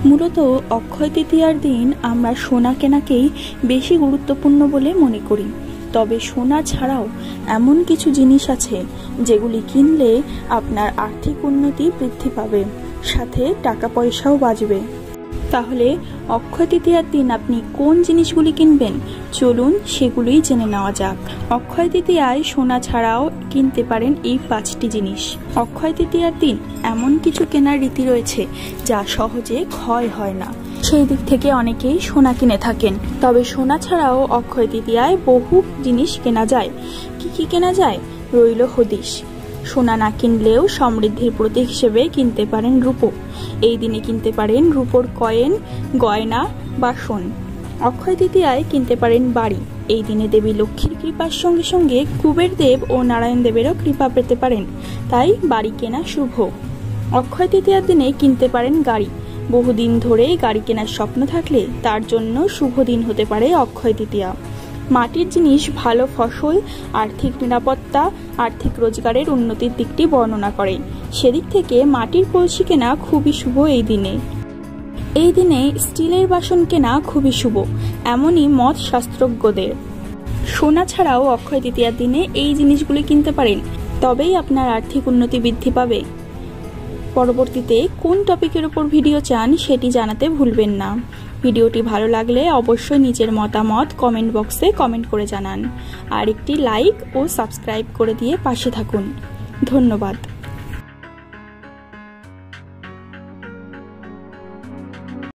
মূলত অক্ষয় তৃতীয়ার দিন আমরা সোনা কেনাকেই বেশি গুরুত্বপূর্ণ বলে মনে করি। তবে সোনা ছাড়াও এমন কিছু জিনিস আছে যেগুলি কিনলে আপনার আর্থিক উন্নতি বৃদ্ধি পাবে, সাথে টাকা পয়সাও বাঁচবে। তাহলে অক্ষয় তৃতীয়ার দিন আপনি কোন জিনিসগুলি কিনবেন, চলুন সেগুলোই জেনে নেওয়া যাক। অক্ষয় তৃতীয়ায় সোনা ছাড়াও কিনতে পারেন এই 5টি জিনিস। অক্ষয় তৃতীয়ার দিন এমন কিছু কেনার রীতি রয়েছে যা সহজে ক্ষয় হয় না, সেই দিক থেকে অনেকেই সোনা কিনে থাকেন। তবে সোনা ছাড়াও অক্ষয় তৃতীয়ায় বহু জিনিস কেনা যায়। কি কেনা যায়? রইল হদিশ। সোনা না কিনলেও সমৃদ্ধির প্রতীক হিসেবে কিনতে পারেন রূপো। এই দিনে কিনতে পারেন রূপোর কয়েন, গয়না, বাসন। অক্ষয় তৃতীয়ায় কিনতে পারেন বাড়ি। এই দিনে দেবী লক্ষ্মীর কৃপার সঙ্গে সঙ্গে কুবের দেব ও নারায়ণ দেবেরও কৃপা পেতে পারেন, তাই বাড়ি কেনা শুভ। অক্ষয় তৃতীয়ার দিনে কিনতে পারেন গাড়ি। বহুদিন ধরে গাড়ি কেনার স্বপ্ন থাকলে তার জন্য শুভ দিন হতে পারে অক্ষয় তৃতীয়া। মাটির জিনিস ভালো ফসল, আর্থিক নিরাপত্তা, আর্থিক রোজগারের উন্নতির দিকটি বর্ণনা করে। সেদিক থেকে মাটির কলসি কেনা খুবই শুভ এই দিনে। এই দিনে স্টিলের বাসন কেনা খুবই শুভ, এমনই মত শাস্ত্রজ্ঞদের। সোনা ছাড়াও অক্ষয় তৃতীয়ার দিনে এই জিনিসগুলি কিনতে পারেন, তবেই আপনার আর্থিক উন্নতি বৃদ্ধি পাবে। পরবর্তীতে কোন টপিকের উপর ভিডিও চান সেটি জানাতে ভুলবেন না। ভিডিওটি ভালো লাগলে অবশ্যই নিজের মতামত কমেন্ট বক্সে কমেন্ট করে জানান, আর একটি লাইক ও সাবস্ক্রাইব করে দিয়ে পাশে থাকুন। ধন্যবাদ।